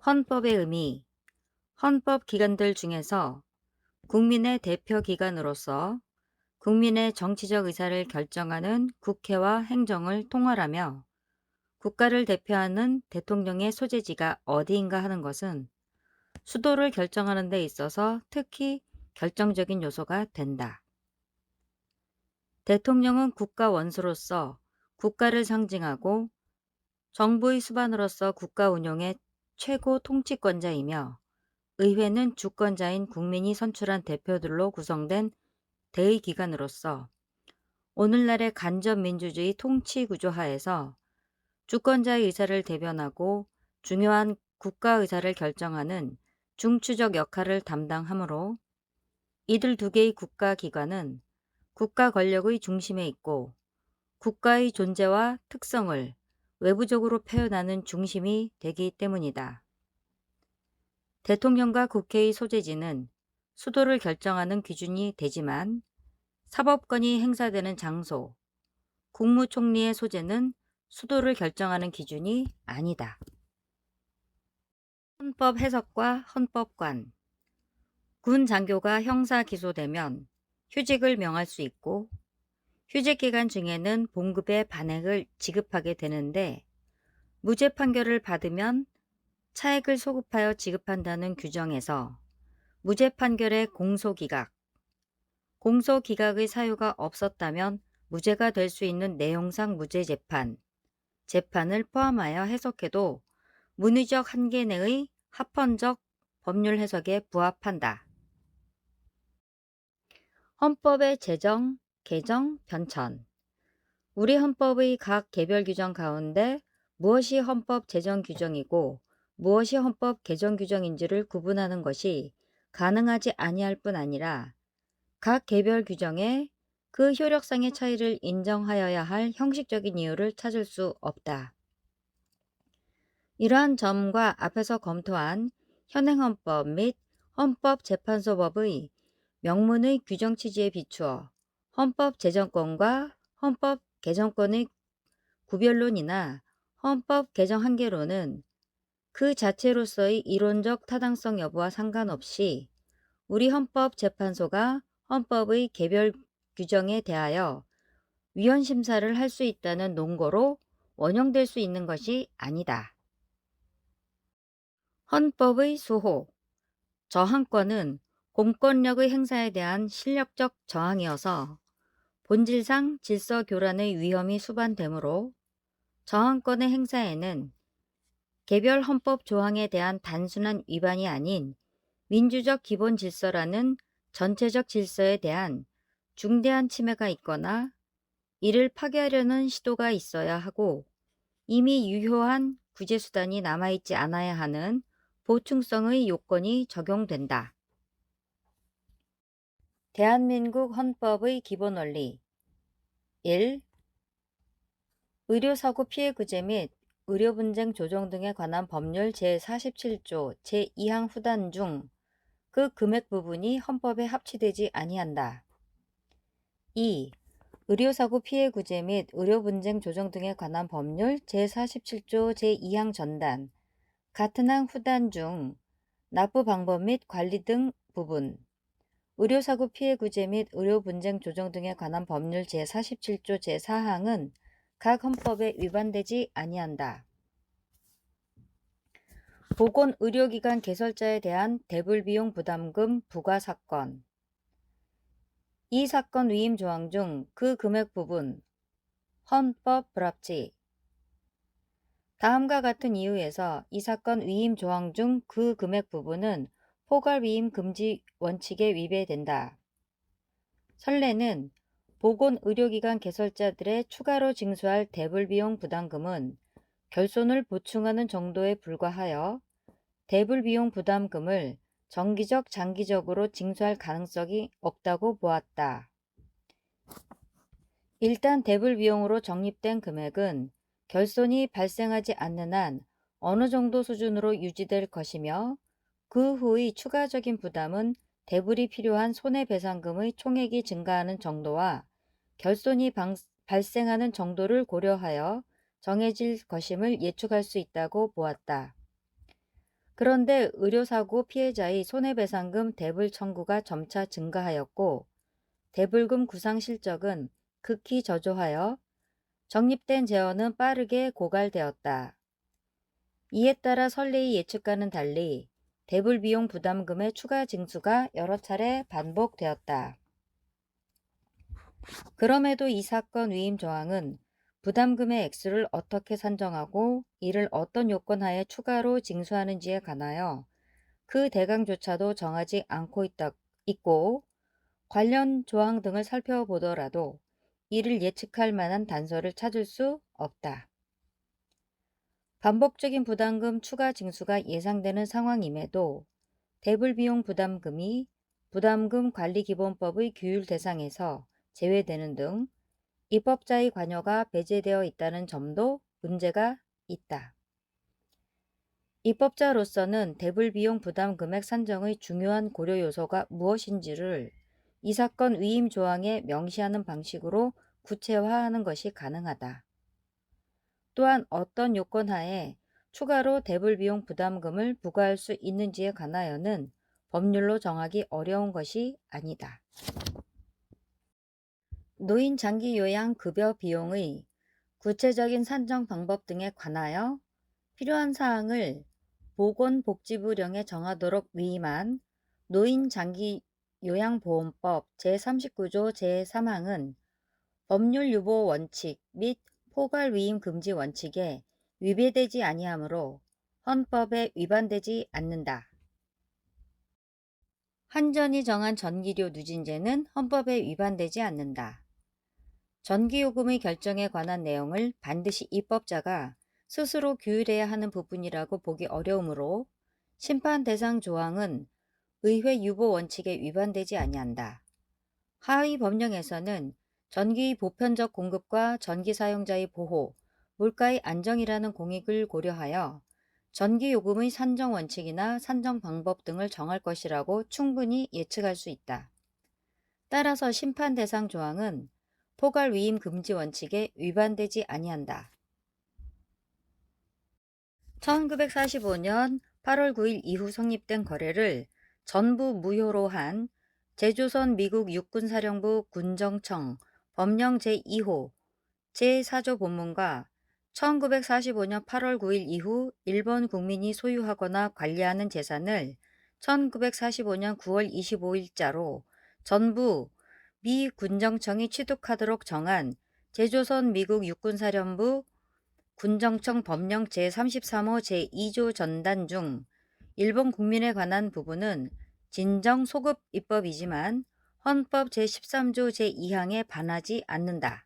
헌법의 의미. 헌법 기관들 중에서 국민의 대표 기관으로서 국민의 정치적 의사를 결정하는 국회와 행정을 통할하며 국가를 대표하는 대통령의 소재지가 어디인가 하는 것은 수도를 결정하는 데 있어서 특히 결정적인 요소가 된다. 대통령은 국가 원수로서 국가를 상징하고 정부의 수반으로서 국가 운용의 최고 통치권자이며 의회는 주권자인 국민이 선출한 대표들로 구성된 대의기관으로서 오늘날의 간접민주주의 통치구조 하에서 주권자의 의사를 대변하고 중요한 국가 의사를 결정하는 중추적 역할을 담당하므로 이들 두 개의 국가기관은 국가 권력의 중심에 있고 국가의 존재와 특성을 외부적으로 표현하는 중심이 되기 때문이다. 대통령과 국회의 소재지는 수도를 결정하는 기준이 되지만 사법권이 행사되는 장소, 국무총리의 소재는 수도를 결정하는 기준이 아니다. 헌법 해석과 헌법관. 군 장교가 형사 기소되면 휴직을 명할 수 있고 휴직 기간 중에는 봉급의 반액을 지급하게 되는데 무죄 판결을 받으면 차액을 소급하여 지급한다는 규정에서 무죄 판결의 공소기각, 공소기각의 사유가 없었다면 무죄가 될 수 있는 내용상 무죄재판, 재판을 포함하여 해석해도 문의적 한계 내의 합헌적 법률 해석에 부합한다. 헌법의 제정, 개정, 변천. 우리 헌법의 각 개별 규정 가운데 무엇이 헌법 제정 규정이고 무엇이 헌법 개정 규정인지를 구분하는 것이 가능하지 아니할 뿐 아니라 각 개별 규정에 그 효력상의 차이를 인정하여야 할 형식적인 이유를 찾을 수 없다. 이러한 점과 앞에서 검토한 현행헌법 및 헌법재판소법의 명문의 규정 취지에 비추어 헌법 제정권과 헌법 개정권의 구별론이나 헌법 개정 한계론은 그 자체로서의 이론적 타당성 여부와 상관없이 우리 헌법재판소가 헌법의 개별 규정에 대하여 위헌 심사를 할 수 있다는 논거로 원용될 수 있는 것이 아니다. 헌법의 수호. 저항권은 공권력의 행사에 대한 실력적 저항이어서 본질상 질서 교란의 위험이 수반되므로 저항권의 행사에는 개별 헌법 조항에 대한 단순한 위반이 아닌 민주적 기본 질서라는 전체적 질서에 대한 중대한 침해가 있거나 이를 파괴하려는 시도가 있어야 하고 이미 유효한 구제수단이 남아있지 않아야 하는 보충성의 요건이 적용된다. 대한민국 헌법의 기본 원리. 1. 의료사고 피해 구제 및 의료분쟁 조정 등에 관한 법률 제47조 제2항 후단 중 그 금액 부분이 헌법에 합치되지 아니한다. 2. 의료사고 피해 구제 및 의료분쟁 조정 등에 관한 법률 제47조 제2항 전단 같은 항 후단 중 납부 방법 및 관리 등 부분, 의료사고 피해 구제 및 의료분쟁 조정 등에 관한 법률 제47조 제4항은 각 헌법에 위반되지 아니한다. 보건의료기관 개설자에 대한 대불비용 부담금 부과 사건. 이 사건 위임 조항 중 그 금액 부분 헌법 불합치. 다음과 같은 이유에서 이 사건 위임 조항 중 그 금액 부분은 포괄 위임 금지 원칙에 위배된다. 선례는 보건의료기관 개설자들의 추가로 징수할 대불비용 부담금은 결손을 보충하는 정도에 불과하여 대불비용 부담금을 정기적 장기적으로 징수할 가능성이 없다고 보았다. 일단 대불비용으로 적립된 금액은 결손이 발생하지 않는 한 어느 정도 수준으로 유지될 것이며 그 후의 추가적인 부담은 대불이 필요한 손해배상금의 총액이 증가하는 정도와 결손이 발생하는 정도를 고려하여 정해질 것임을 예측할 수 있다고 보았다. 그런데 의료사고 피해자의 손해배상금 대불 청구가 점차 증가하였고 대불금 구상 실적은 극히 저조하여 적립된 재원은 빠르게 고갈되었다. 이에 따라 선례의 예측과는 달리 대불 비용 부담금의 추가 징수가 여러 차례 반복되었다. 그럼에도 이 사건 위임 조항은 부담금의 액수를 어떻게 산정하고 이를 어떤 요건 하에 추가로 징수하는지에 관하여 그 대강조차도 정하지 않고 있고 관련 조항 등을 살펴보더라도 이를 예측할 만한 단서를 찾을 수 없다. 반복적인 부담금 추가 징수가 예상되는 상황임에도 대불비용 부담금이 부담금 관리기본법의 규율 대상에서 제외되는 등 입법자의 관여가 배제되어 있다는 점도 문제가 있다. 입법자로서는 대불비용 부담 금액 산정의 중요한 고려 요소가 무엇인지를 이 사건 위임 조항에 명시하는 방식으로 구체화하는 것이 가능하다. 또한 어떤 요건 하에 추가로 대불비용 부담금을 부과할 수 있는지에 관하여는 법률로 정하기 어려운 것이 아니다. 노인 장기 요양 급여 비용의 구체적인 산정 방법 등에 관하여 필요한 사항을 보건복지부령에 정하도록 위임한 노인 장기 요양보험법 제39조 제3항은 법률 유보 원칙 및 포괄 위임 금지 원칙에 위배되지 아니하므로 헌법에 위반되지 않는다. 한전이 정한 전기료 누진제는 헌법에 위반되지 않는다. 전기요금의 결정에 관한 내용을 반드시 입법자가 스스로 규율해야 하는 부분이라고 보기 어려우므로 심판 대상 조항은 의회 유보 원칙에 위반되지 아니한다. 하위 법령에서는 전기의 보편적 공급과 전기 사용자의 보호, 물가의 안정이라는 공익을 고려하여 전기요금의 산정 원칙이나 산정 방법 등을 정할 것이라고 충분히 예측할 수 있다. 따라서 심판 대상 조항은 포괄 위임 금지 원칙에 위반되지 아니한다. 1945년 8월 9일 이후 성립된 거래를 전부 무효로 한 제조선 미국 육군사령부 군정청 법령 제2호 제4조 본문과 1945년 8월 9일 이후 일본 국민이 소유하거나 관리하는 재산을 1945년 9월 25일자로 전부 미 군정청이 취득하도록 정한 제조선 미국 육군사령부 군정청 법령 제33호 제2조 전단 중 일본 국민에 관한 부분은 진정 소급 입법이지만 헌법 제13조 제2항에 반하지 않는다.